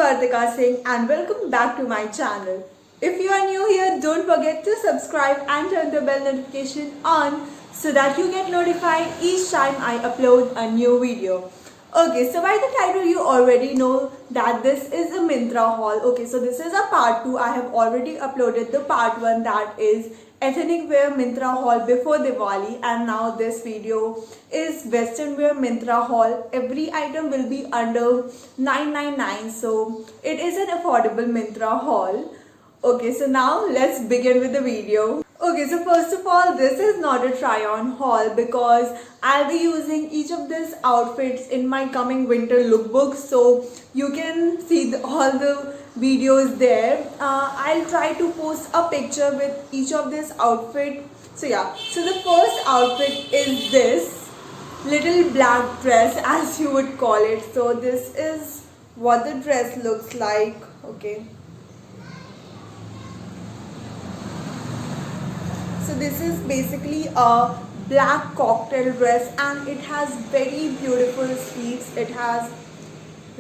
Kartika Singh and welcome back to my channel. If you are new here, don't forget to subscribe and turn the bell notification on so that you get notified each time I upload a new video. Okay, so by the title you already know that this is a Myntra haul. Okay, so this is a part 2. I have already uploaded the part 1, that is ethnic wear Myntra haul before Diwali, and now this video is western wear Myntra haul. Every item will be under 999, so it is an affordable Myntra haul. Okay, so now let's begin with the video. Okay, so first of all, this is not a try-on haul because I'll be using each of these outfits in my coming winter lookbook, so you can see all the videos there. I'll try to post a picture with each of this outfit. So yeah, so the first outfit is this little black dress, as you would call it. So this is what the dress looks like. Okay. So this is basically a black cocktail dress and it has very beautiful sleeves. It has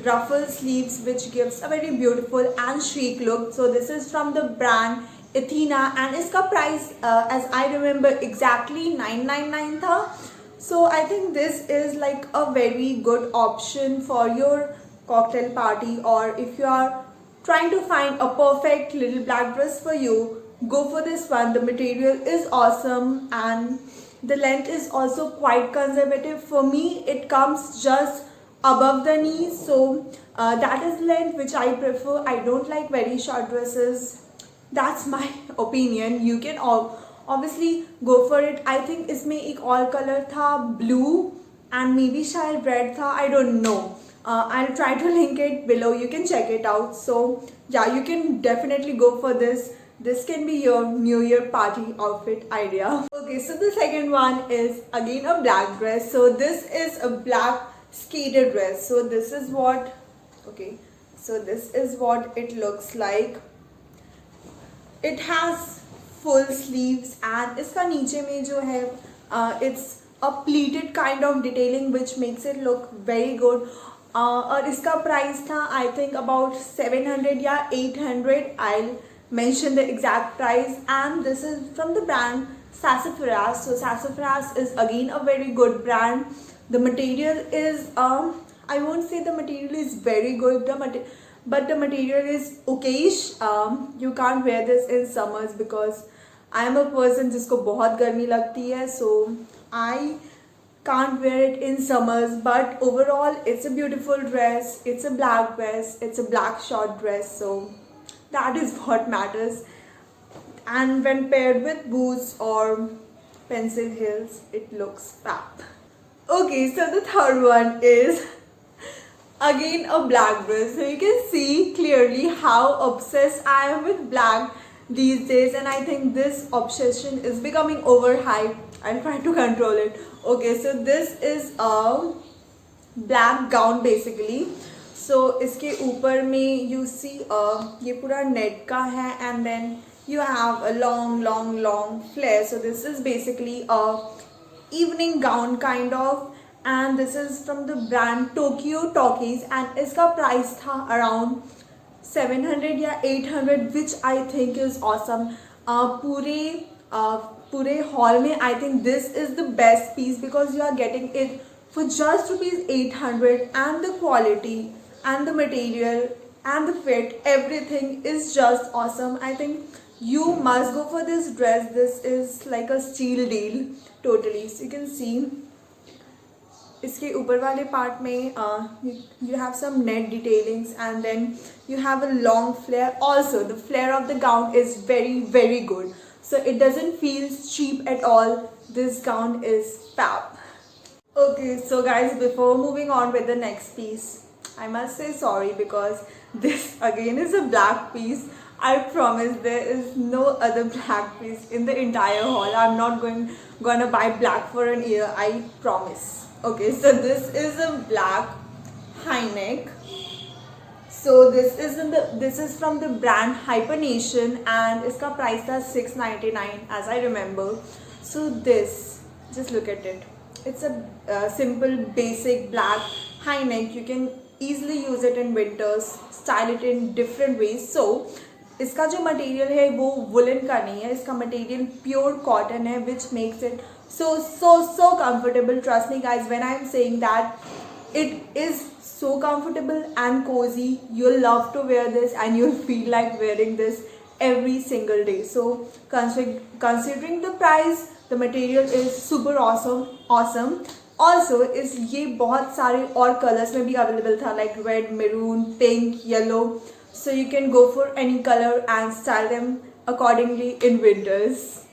ruffle sleeves which gives a very beautiful and chic look. So this is from the brand Athena and iska price as I remember exactly 999 tha. So I think this is like a very good option for your cocktail party, or if you are trying to find a perfect little black dress for you, go for this one. The material is awesome and the length is also quite conservative. For me it comes just above the knees, so that is the length which I prefer. I don't like very short dresses. That's my opinion. You can obviously go for it. I think इसमें एक और color था blue and maybe शायद red था, I don't know. I'll try to link it below, you can check it out. So yeah, you can definitely go for this. This can be your New Year party outfit idea. Okay, so the second one is again a black dress. So this is a black skater dress. So this is what, okay, so this is what it looks like. It has full sleeves and iska niche mein jo hai, it's a pleated kind of detailing which makes it look very good. और इसका price था I think about 700 या 800. I'll mention the exact price, and this is from the brand Sassafras. So Sassafras is again a very good brand. The material is I won't say the material is very good, but the material is okayish. You can't wear this in summers because I am a person जिसको बहुत गर्मी लगती है, so I can't wear it in summers. But overall it's a beautiful dress. It's a black dress, it's a black short dress, so that is what matters. And when paired with boots or pencil heels, it looks fab. Okay, so the third one is again a black dress. So you can see clearly how obsessed I am with black these days, and I think this obsession is becoming overhyped. I'll try to control it. Okay, so this is a black gown basically. So इसके ऊपर में you see ये पूरा net का है, and then you have a long flare. So this is basically a evening gown kind of, and this is from the brand Tokyo Talkies and इसका price था around 700 या 800, which I think is awesome. पूरे hall में I think this is the best piece because you are getting it for just rupees 800, and the quality and the material and the fit, everything is just awesome. I think you must go for this dress. This is like a steal deal totally. So you can see इसके ऊपर वाले part में you have some net detailings, and then you have a long flare. Also the flare of the gown is very good, so it doesn't feel cheap at all. This gown is fab. Okay, so guys, before moving on with the next piece, I must say sorry because this again is a black piece. I promise there is no other black piece in the entire haul. I'm not gonna buy black for an year, I promise. Okay, so this is a black high neck. So this is from the brand Hypernation and iska price was 699 as I remember. So this, just look at it. It's a simple basic black high neck. You can easily use it in winters, style it in different ways. So इसका जो material है वो woollen का नहीं है, इसका material pure cotton है, which makes it so comfortable. Trust me guys when I'm saying that it is so comfortable and cozy. You'll love to wear this and you'll feel like wearing this every single day. So considering the price, the material is super awesome. Also इस ये बहुत सारे और colours में भी available था, like red, maroon, pink, yellow. So you can go for any color and style them accordingly in winters.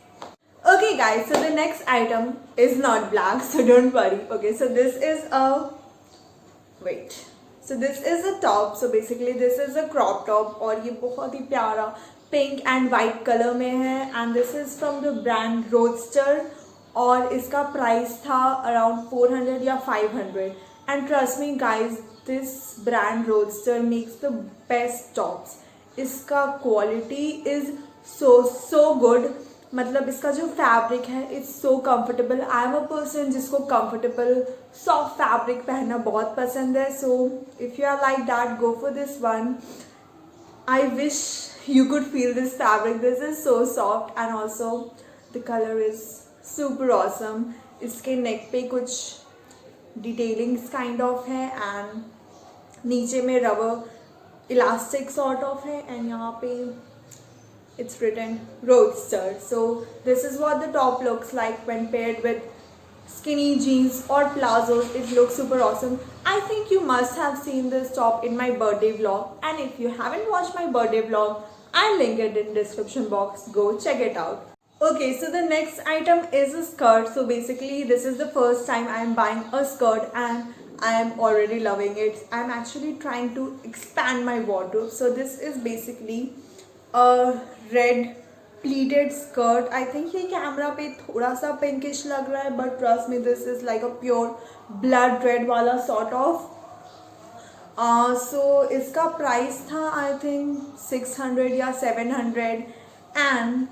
Okay guys, so the next item is not black, so don't worry. Okay, so this is a top. So basically this is a crop top और ये बहुत ही प्यारा pink and white colour में है, and this is from the brand Roadster और इसका price था around 400 या 500. And trust me guys, this brand Roadster makes the best tops. इसका क्वालिटी इज सो गुड. मतलब इसका जो फैब्रिक है it's so comfortable. I am a person जिसको कंफर्टेबल सॉफ्ट फैब्रिक पहनना बहुत पसंद है. So if you are like that, go for this one. I wish you could feel this fabric. This is so soft and also the color is super awesome. इसके neck पे कुछ detailings kind of है and नीचे में rubber elastic sort of है, and यहाँ पे it's written Roadster. So this is what the top looks like when paired with skinny jeans or plazos. It looks super awesome. I think you must have seen this top in my birthday vlog, and if you haven't watched my birthday vlog, I'll link it in description box. Go check it out. Okay, so the next item is a skirt. So basically this is the first time I am buying a skirt and I am already loving it. I'm actually trying to expand my wardrobe. So this is basically a red pleated skirt. I think ये camera पे थोड़ा सा pinkish लग रहा है, but trust me this is like a pure blood red वाला sort of. So इसका price था आई थिंक 600 या 700, and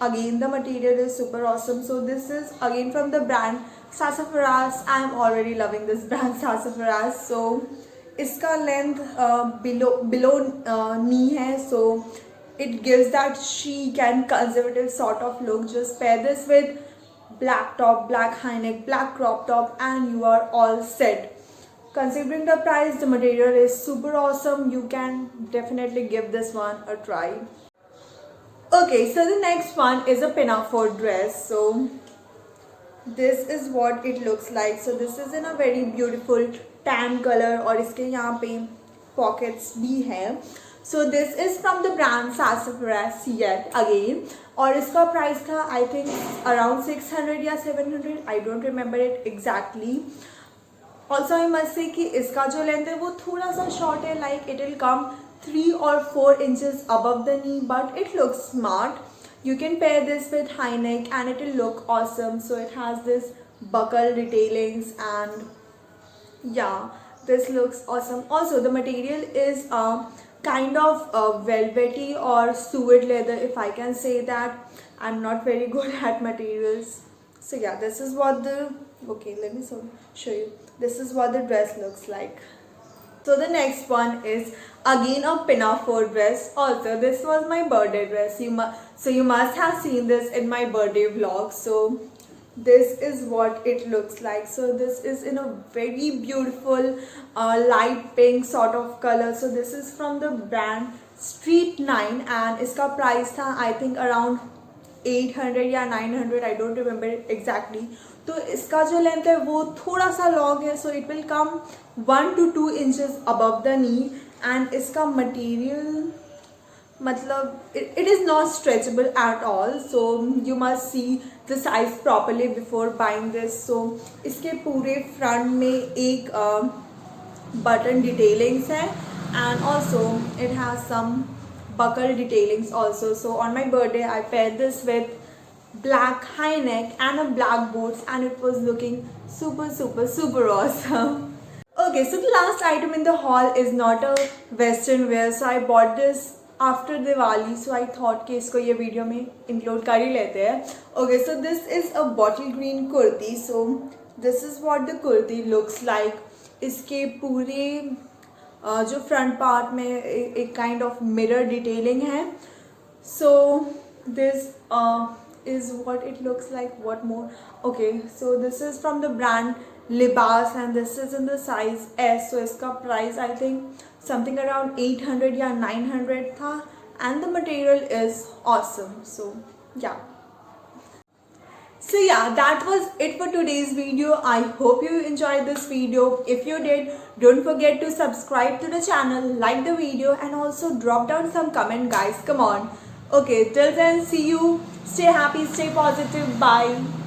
again the material is super awesome. So this is again from the brand Sassafras. I am already loving this brand Sassafras. So इसका length below knee है, so it gives that chic and conservative sort of look. Just pair this with black top, black high neck, black crop top, and you are all set. Considering the price, the material is super awesome. You can definitely give this one a try. Okay, so the next one is a pinafore dress. So this is what it looks like. So this is in a very beautiful tan color और इसके यहाँ पे pockets भी हैं. So this is from the brand Sassafras yet again, और इसका price था I think around 600 या 700. I don't remember it exactly. Also I must say कि इसका जो लेंथ है वो थोड़ा सा शॉर्ट है, like it will come 3 or 4 inches above the knee, but it looks smart. You can pair this with high neck and it will look awesome. So it has this buckle detailings and yeah, this looks awesome. Also the material is kind of velvety or suede leather, if I can say that. I'm not very good at materials. So yeah, this is what the, okay, let me show you. This is what the dress looks like. So the next one is again a pinafore dress. Also this was my birthday dress. You must have seen this in my birthday vlog. So this is what it looks like. So this is in a very beautiful light pink sort of color. So this is from the brand Street 9 and इसका price था I think around 800 या 900. I don't remember it exactly. तो इसका जो length है वो थोड़ा सा लॉन्ग है, so it will come 1 to 2 inches above the knee. And इसका मटेरियल मतलब it is not stretchable at all. So you must see the size properly before buying this. So इसके पूरे फ्रंट में एक बटन डिटेलिंग्स है and also it has some buckle detailings also. So on my birthday I paired this with black high neck and a black boots and it was looking super awesome. Okay, so the last item in the haul is not a western wear. So I bought this after Diwali, so I thought कि इसको ये video में include कर ही लेते हैं. Okay, so this is a bottle green kurti. So this is what the kurti looks like. इसके पूरे जो फ्रंट पार्ट में एक काइंड ऑफ मिरर डिटेलिंग है. So this is what it looks like. What more? Okay, so this is from the brand Libas and this is in the size S. So इसका price I think something around 800 या 900 था and the material is awesome. So yeah. So yeah, that was it for today's video. I hope you enjoyed this video. If you did, don't forget to subscribe to the channel, like the video and also drop down some comment guys. Come on. Okay, till then, see you. Stay happy, stay positive. Bye.